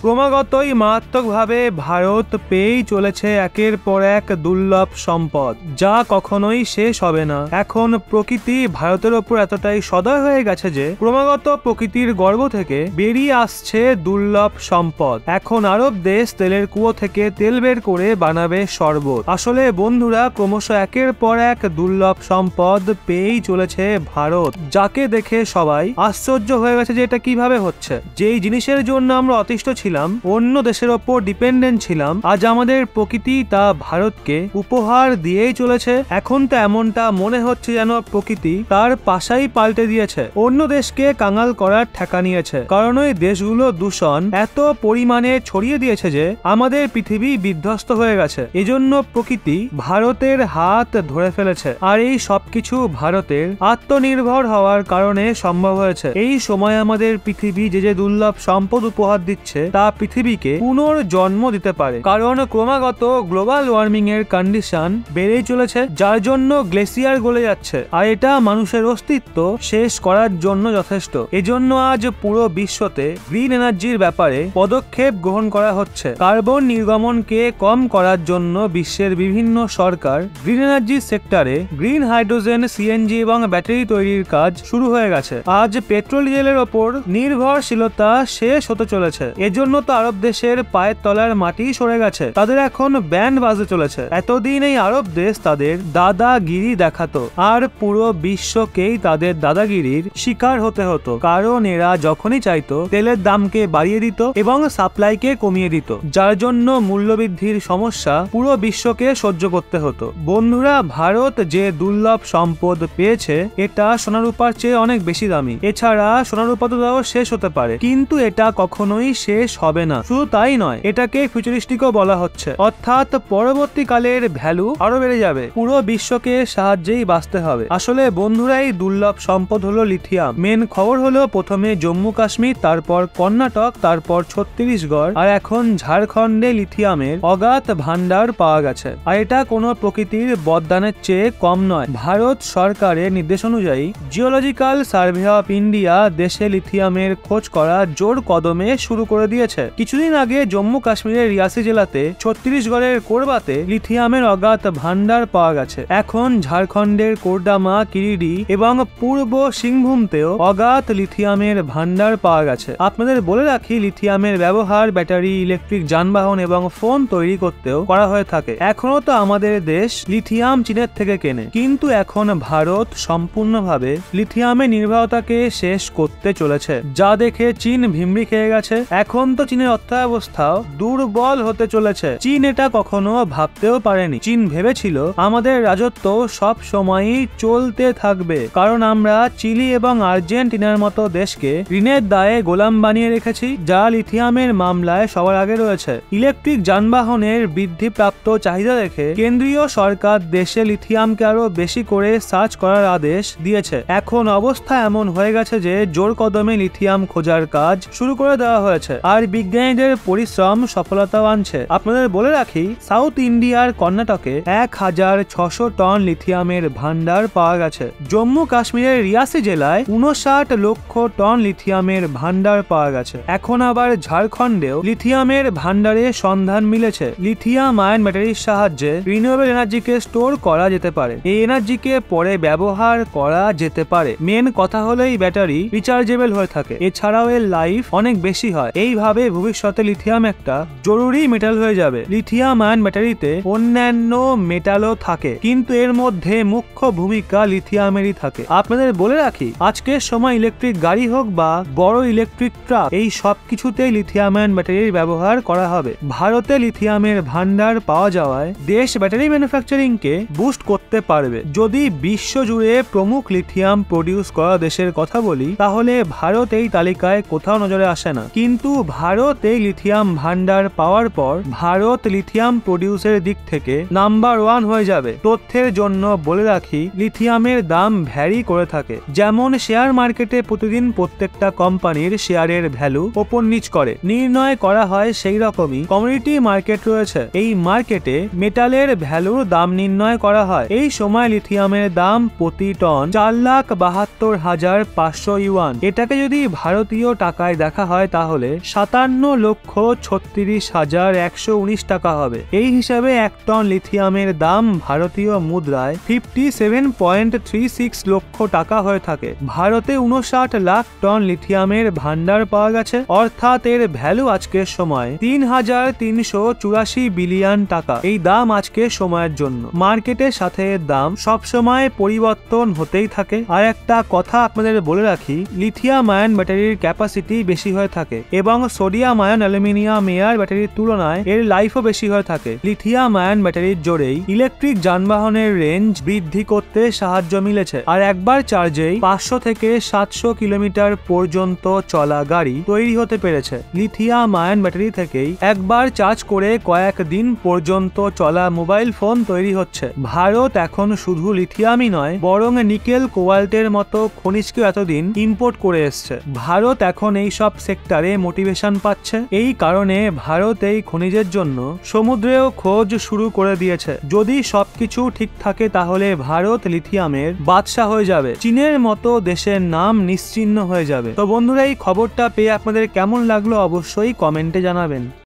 ক্রমাগতই মারাত্মকভাবে ভারত পেয়েই চলেছে একের পর এক দুর্লভ সম্পদ, যা কখনোই শেষ হবে না। এখন প্রকৃতি ভারতের ওপর এতটাই সদয় হয়ে গেছে যে ক্রমাগত প্রকৃতির গর্ভ থেকে বেরিয়ে আসছে দুর্লভ সম্পদ। এখন আরব দেশ তেলের কুয়ো থেকে তেল বের করে বানাবে শরবত। আসলে বন্ধুরা, ক্রমশ একের পর এক দুর্লভ সম্পদ পেয়েই চলেছে ভারত, যাকে দেখে সবাই আশ্চর্য হয়ে গেছে যে এটা কিভাবে হচ্ছে। যেই জিনিসের জন্য আমরা অতিষ্ঠ ছিলাম, অন্য দেশের ওপর ডিপেন্ডেন্ট ছিলাম, আজ আমাদের প্রকৃতি তা ভারতকে উপহার দিয়েই চলেছে। এখন তো এমনটা মনে হচ্ছে যেন প্রকৃতি তার পাশাই পাল্টে দিয়েছে, অন্য দেশকে কাঙাল করার ঠেকা নিয়েছে। কারণ ওই দেশগুলো দূষণ এত পরিমাণে ছড়িয়ে দিয়েছে যে আমাদের পৃথিবী বিধ্বস্ত হয়ে গেছে। এজন্য প্রকৃতি ভারতের হাত ধরে ফেলেছে, আর এই সবকিছু ভারতের আত্মনির্ভর হওয়ার কারণে সম্ভব হয়েছে। এই সময় আমাদের পৃথিবী যে যে দুর্লভ সম্পদ উপহার দিচ্ছে তা পৃথিবীকে পুনর্জন্ম দিতে পারে। কারণ ক্রমাগত গ্লোবাল ওয়ার্মিং এর কন্ডিশন বেড়েই চলেছে, যার জন্য গ্লেসিয়ার গলে যাচ্ছে, আর এটা মানুষের অস্তিত্ব শেষ করার জন্য যথেষ্ট। এজন্য আজ পুরো বিশ্বতে গ্রিন এনার্জির ব্যাপারে পদক্ষেপ গ্রহণ করা হচ্ছে। কার্বন নির্গমনকে কম করার জন্য বিশ্বের বিভিন্ন সরকার গ্রিন এনার্জি সেক্টরে গ্রিন হাইড্রোজেন, সিএনজি এবং ব্যাটারি তৈরির কাজ শুরু হয়ে গেছে। আজ পেট্রোল ডিজেলের ওপর নির্ভরশীলতা শেষ হতে চলেছে। এজন্য তো আরব দেশের পায়ের তলার মাটি সরে গেছে, তাদের এখন ব্যান্ড বাজতে চলেছে। এতদিন এই আরব দেশ তাদের দাদাগিরি দেখাতো, আর পুরো বিশ্বকেই তাদের দাদাগিরির শিকার হতে হতো। কারণ এরা যখনই চাইতো তেলের দামকে বাড়িয়ে দিত এবং সাপ্লাইকে কমিয়ে দিত, যার জন্য মূল্যবৃদ্ধির সমস্যা পুরো বিশ্বকে সহ্য করতে হতো। বন্ধুরা, ভারত যে দুর্লভ সম্পদ পেয়েছে এটা সোনারূপার চেয়ে অনেক বেশি দামি। এছাড়া সোনারূপা তো তাও শেষ হতে পারে, কিন্তু এটা কখনোই শেষ হবে না। শুধু তাই নয়, এটাকে ফিউচারিস্টিকও বলা হচ্ছে, অর্থাৎ পরবর্তীকালের ভ্যালু আরো বেড়ে যাবে। পুরো বিশ্বকে সাহায্যেই বাঁচতে হবে। আসলে বন্ধুরা, এই দুর্লভ সম্পদ হলো লিথিয়াম। মেন খবর হলো প্রথমে জম্মু কাশ্মীর, তারপর কর্ণাটক, তারপর ছত্তিশগড়, আর এখন ঝাড়খণ্ডে লিথিয়ামের অগাধ ভান্ডার পাওয়া গেছে। আর এটা কোনো প্রকৃতির বরদানের চেয়ে কম নয়। ভারত সরকারের নির্দেশ অনুযায়ী জিওলজিক্যাল সার্ভে অফ ইন্ডিয়া দেশে লিথিয়ামের খোঁজ করা জোর কদমে শুরু করে দিয়েছে। কিছুদিন আগে জম্মু কাশ্মীরের রিয়াসি জেলাতে, ছত্তিশগড়ের কোরবাতে লিথিয়ামের অগাধ ভান্ডার পাওয়া গেছে। এখন ঝাড়খণ্ডের কোরডামা, কিরিডি এবং পূর্ব সিংভূমতেও অগাধ লিথিয়ামের ভান্ডার পাওয়া গেছে। আপনাদের বলে রাখি, লিথিয়ামের ব্যবহার ব্যাটারি, ইলেকট্রিক যানবাহন এবং ফোন তৈরি করতেও করা হয়ে থাকে। এখনো তো আমাদের দেশ লিথিয়াম চীনের থেকে কেনে, কিন্তু এখন ভারত সম্পূর্ণভাবে লিথিয়ামের নির্ভরতাকে শেষ করতে চলেছে, যা দেখে চীন ভিমড়ি খেয়ে গেছে। এখন তো চীনের অর্থাবস্থাও দুর্বল হতে চলেছে। চীন এটা কখনো ভাবতেও পারেনি। চীন ভেবেছিল আমাদের রাজত্ব সব সময়ই চলতে থাকবে, কারণ আমরা চিলি এবং আর্জেন্টিনার মতো দেশকে ঋণের দায়ে গোলাম বানিয়ে রেখেছি, যা লিথিয়ামের মামলায় সবার আগে রয়েছে। ইলেকট্রিক যানবাহনের বৃদ্ধিপ্রাপ্ত চাহিদা দেখে কেন্দ্রীয় সরকার দেশে লিথিয়ামকে আরো বেশি করে সার্চ করার আদেশ দিয়েছে। এখন অবস্থা এমন হয়ে গেছে যে জোর কদমে লিথিয়াম খোঁজার কাজ শুরু করে দেওয়া হয়েছে, আর বিজ্ঞানীদের পরিশ্রম সফলতাও আনছে। আপনাদের বলে রাখি, সাউথ ইন্ডিয়ার কর্ণাটকে 1600 টন লিথিয়ামের ভান্ডার পাওয়া গেছে। জম্মু কাশ্মীরের রিয়াসি জেলায় 59 লক্ষ টন লিথিয়ামের ভান্ডার পাওয়া গেছে। এখন আবার ঝাড়খণ্ডেও লিথিয়ামের ভান্ডারে সন্ধান মিলেছে। লিথিয়াম আয়ন ব্যাটারির সাহায্যে রিনিউয়েবল এনার্জিকে স্টোর করা যেতে পারে। এই এনার্জিকে পরে ব্যবহার করা যেতে পারে। মেন কথা হলো এই ব্যাটারি রিচার্জেবল হয়ে থাকে, এছাড়াও এর লাইফ অনেক বেশি হয়। এইভাবে ভবিষ্যতে লিথিয়াম একটা জরুরি মেটাল হয়ে যাবে। লিথিয়াম আয়ন ব্যাটারিতে অন্যান্য মেটালও থাকে, কিন্তু এর মধ্যে মুখ্য ভূমিকা লিথিয়ামেরই থাকে। আপনাদের বলে রাখি, আজকের সময় ইলেকট্রিক গাড়ি হোক বা বড় ইলেকট্রিক ট্রাক, এই সব কিছুতেই লিথিয়াম আয়ন ব্যাটারির ব্যবহার করা হবে। ভারতে লিথিয়ামের ভান্ডার পাওয়া যাওয়ায় দেশ ব্যাটারি ম্যানুফ্যাকচারিং কে বুস্ট করতে পারবে। যদি বিশ্ব জুড়ে প্রমুখ লিথিয়াম প্রডিউস করা দেশের কথা বলি, তাহলে ভারত এই তালিকায় কোথাও নজরে আসে না। কিন্তু ভারত এই লিথিয়াম ভান্ডার পাওয়ার পর ভারত লিথিয়াম প্রডিউসের দিক থেকে নাম্বার 1 হয়ে যাবে। তথ্যের জন্য বলে রাখি, লিথিয়ামের দাম ভ্যারি করে থাকে। যেমন শেয়ার মার্কেটে প্রতিদিন প্রত্যেকটা কোম্পানির শেয়ারের ভ্যালু ওপর নিচ করে নির্ণয় করা হয়, সেই রকমই কমোডিটি মার্কেট রয়েছে। এই মার্কেটে মেটালের ভ্যালুর দাম নির্ণয় করা হয়। এই সময় লিথিয়ামের দাম প্রতি টন 4,72,500 ইউয়ান। এটাকে যদি ভারতীয় টাকায় দেখা হয় তাহলে 7 57,36,119 টাকা হবে। এই হিসাবে 1 টন লিথিয়ামের দাম ভারতীয় মুদ্রায় 57.36 লক্ষ টাকা হয়ে থাকে। ভারতে 59 লাখ টন লিথিয়ামের ভান্ডার পাওয়া গেছে, অর্থাৎ এর ভ্যালু আজকের সময় 3,384 বিলিয়ন টাকা। এই দাম আজকের সময়ের জন্য। মার্কেটের সাথে এর দাম সবসময় পরিবর্তন হতেই থাকে। আর একটা কথা আপনাদের বলে রাখি, লিথিয়াম আয়ন ব্যাটারির ক্যাপাসিটি বেশি হয়ে থাকে এবং সোডিয়াম আয়ন অ্যালুমিনিয়াম এয়ার ব্যাটারির তুলনায় এর লাইফও বেশি হয়ে থাকে। লিথিয়াম আয়ন ব্যাটারির জোরেই ইলেকট্রিক যানবাহনের রেঞ্জ বৃদ্ধি করতে সাহায্য মিলেছে। আর একবার চার্জেই 500 থেকে 700 কিলোমিটার পর্যন্ত চলা গাড়ি তৈরি হতে পেরেছে। লিথিয়াম আয়ন ব্যাটারি থেকেই একবার চার্জ করে কয়েক দিন পর্যন্ত চলা মোবাইল ফোন তৈরি হচ্ছে। ভারত এখন শুধু লিথিয়ামই নয়, বরং নিকেল, কোবাল্টের মতো খনিজকে এতদিন ইম্পোর্ট করে এসছে। ভারত এখন এই সব সেক্টরে মোটিভেশন পাচ্ছে। এই কারণে ভারত এই খনিজের জন্য সমুদ্রেও খোঁজ শুরু করে দিয়েছে। যদি সবকিছু ঠিক থাকে তাহলে ভারত লিথিয়ামের বাদশা হয়ে যাবে, চীনের মতো দেশের নাম নিশ্চিহ্ন হয়ে যাবে। তো বন্ধুরা, এই খবরটা পেয়ে আপনাদের কেমন লাগলো অবশ্যই কমেন্টে জানাবেন।